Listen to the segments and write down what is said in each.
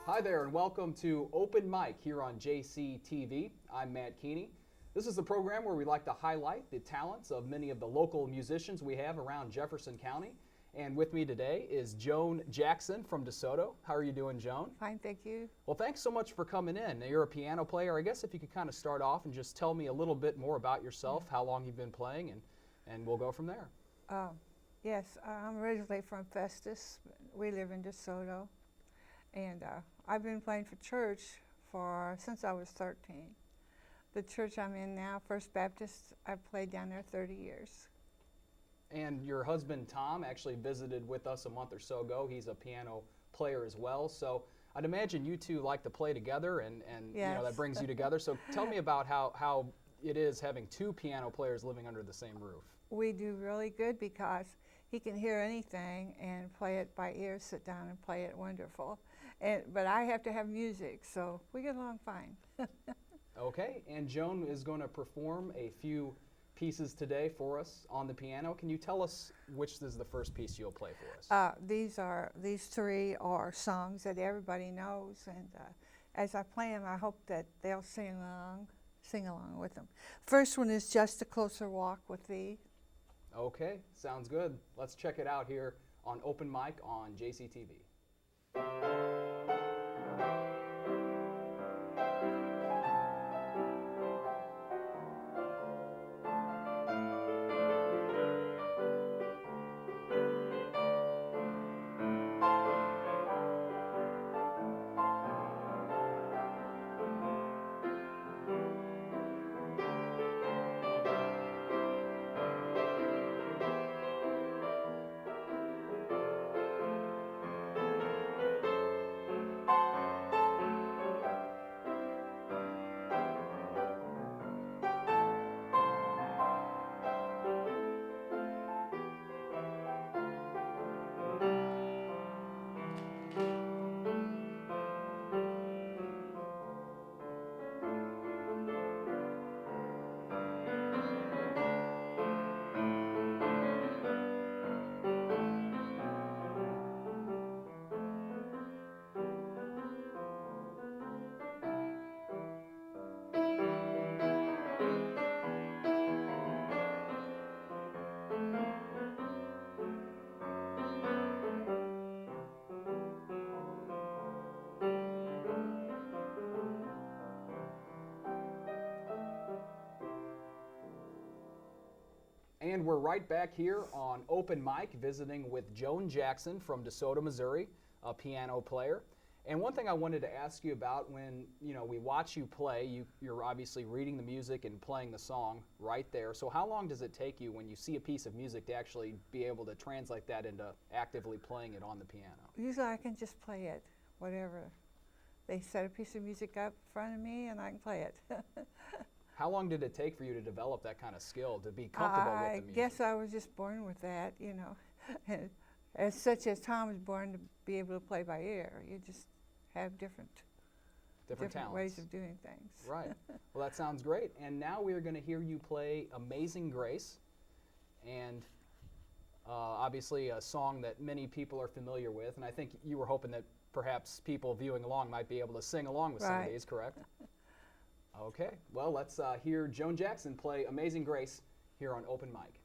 Hi there, and welcome to Open Mic here on JCTV. I'm Matt Keeney. This is the program where we like to highlight the talents of many of the local musicians we have around Jefferson County. And with me today is Joan Jackson from DeSoto. How are you doing, Joan? Fine, thank you. Well, thanks so much for coming in. Now, you're a piano player. I guess if you could kind of start off and just tell me a little bit more about yourself, how long you've been playing, and we'll go from there. Yes, I'm originally from Festus. We live in DeSoto. And I've been playing for church since I was 13. The church I'm in now, First Baptist, I've played down there 30 years. And your husband, Tom, actually visited with us a month or so ago. He's a piano player as well. So I'd imagine you two like to play together, and Yes. that brings you together. So tell me about how it is having two piano players living under the same roof. We do really good because he can hear anything and play it by ear, sit down and play it wonderful. But I have to have music, so we get along fine. Okay, and Joan is going to perform a few pieces today for us on the piano. Can you tell us which is the first piece you'll play for us? These three are songs that everybody knows, and as I play them, I hope that they'll sing along with them. First one is Just a Closer Walk with Thee. Okay, sounds good. Let's check it out here on Open Mic on JCTV. And we're right back here on Open Mic visiting with Joan Jackson from DeSoto, Missouri, a piano player. And one thing I wanted to ask you about, when we watch you play, you're obviously reading the music and playing the song right there. So how long does it take you when you see a piece of music to actually be able to translate that into actively playing it on the piano? Usually I can just play it, whatever. They set a piece of music up in front of me and I can play it. How long did it take for you to develop that kind of skill, to be comfortable with the music? I guess I was just born with that, As such as Tom was born to be able to play by ear. You just have different talents. ways of doing things. Right. Well, that sounds great. And now we are going to hear you play Amazing Grace, and obviously a song that many people are familiar with. And I think you were hoping that perhaps people viewing along might be able to sing along with some of these, correct? Okay. Well, let's hear Joan Jackson play Amazing Grace here on Open Mic.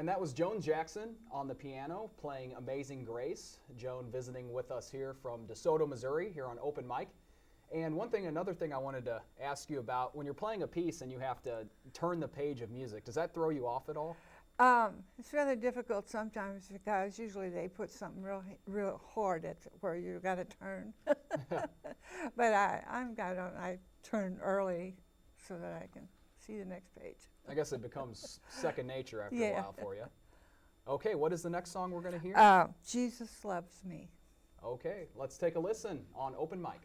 And that was Joan Jackson on the piano playing Amazing Grace. Joan visiting with us here from DeSoto, Missouri, here on Open Mic. And another thing I wanted to ask you about, when you're playing a piece and you have to turn the page of music, does that throw you off at all? It's rather difficult sometimes because usually they put something real hard at where you got to turn. But I turn early so that I can see the next page. I guess it becomes second nature after Yeah. a while for you. Okay, what is the next song we're going to hear? Jesus Loves Me. Okay, let's take a listen on Open Mic.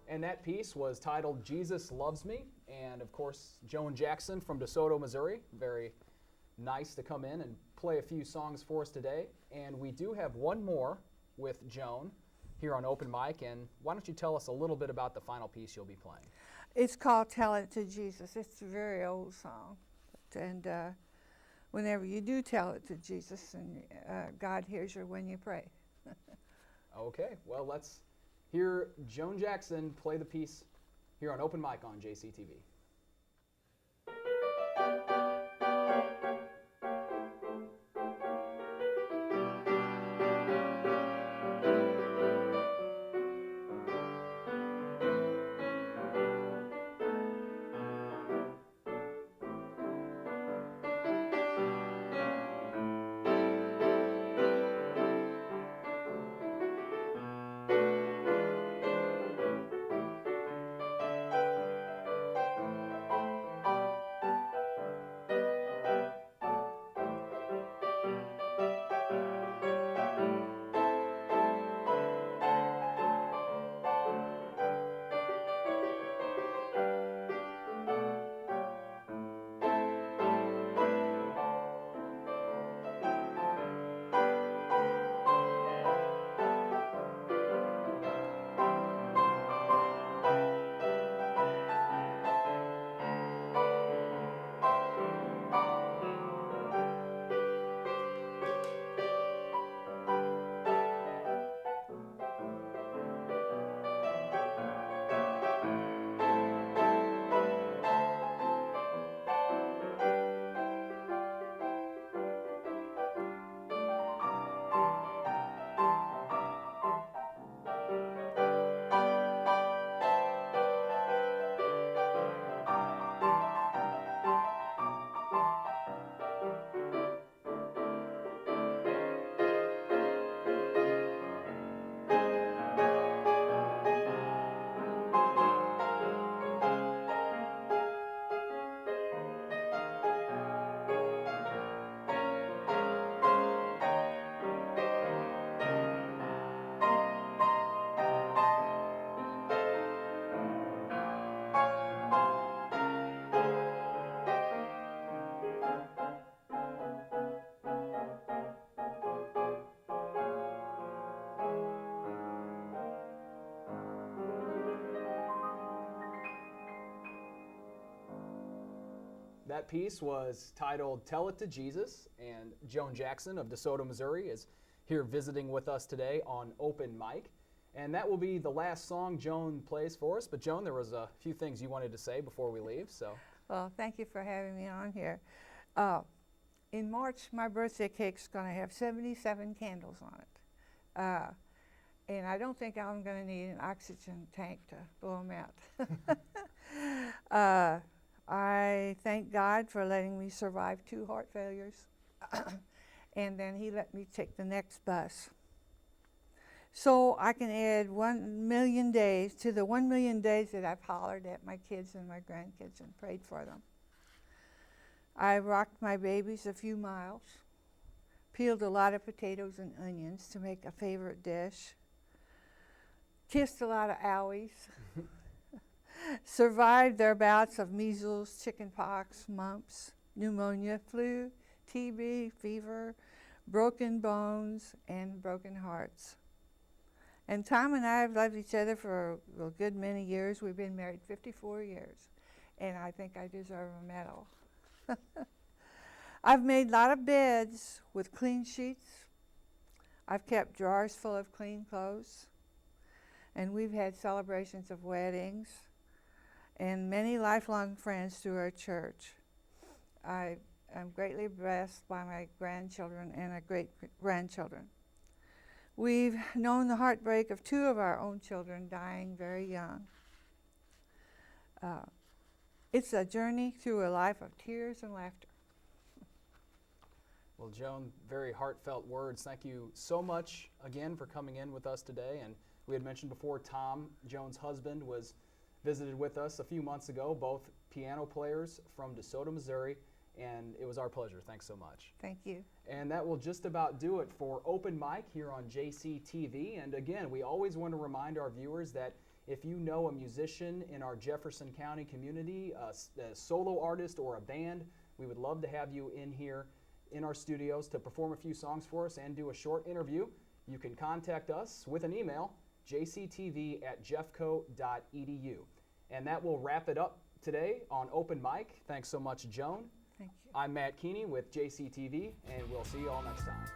And that piece was titled Jesus Loves Me. And of course, Joan Jackson from DeSoto, Missouri. Very nice to come in and play a few songs for us today. And we do have one more with Joan here on Open Mic. And why don't you tell us a little bit about the final piece you'll be playing? It's called Tell It to Jesus. It's a very old song. And whenever you do tell it to Jesus, and God hears you when you pray. Okay, well, let's hear Joan Jackson play the piece here on Open Mic on JCTV. That piece was titled Tell It to Jesus, and Joan Jackson of DeSoto, Missouri is here visiting with us today on Open Mic. And that will be the last song Joan plays for us. But Joan, there was a few things you wanted to say before we leave. So. Well, thank you for having me on here. In March, my birthday cake's going to have 77 candles on it. And I don't think I'm going to need an oxygen tank to blow them out. I thank God for letting me survive 2 heart failures. And then he let me take the next bus. So I can add 1 million days to the 1 million days that I've hollered at my kids and my grandkids and prayed for them. I rocked my babies a few miles, peeled a lot of potatoes and onions to make a favorite dish, kissed a lot of owies, survived their bouts of measles, chickenpox, mumps, pneumonia, flu, TB, fever, broken bones, and broken hearts. And Tom and I have loved each other for a good many years. We've been married 54 years, and I think I deserve a medal. I've made a lot of beds with clean sheets. I've kept drawers full of clean clothes. And we've had celebrations of weddings and many lifelong friends through our church. I am greatly blessed by my grandchildren and our great-grandchildren. We've known the heartbreak of 2 of our own children dying very young. It's a journey through a life of tears and laughter. Well, Joan, very heartfelt words. Thank you so much again for coming in with us today. And we had mentioned before, Tom, Joan's husband, was visited with us a few months ago, both piano players from DeSoto, Missouri, and it was our pleasure. Thanks so much. Thank you. And that will just about do it for Open Mic here on JCTV. And again, we always want to remind our viewers that if you know a musician in our Jefferson County community, a solo artist or a band, we would love to have you in here in our studios to perform a few songs for us and do a short interview. You can contact us with an email, jctv@jeffco.edu. And that will wrap it up today on Open Mic. Thanks so much, Joan. Thank you. I'm Matt Keeney with JCTV, and we'll see you all next time.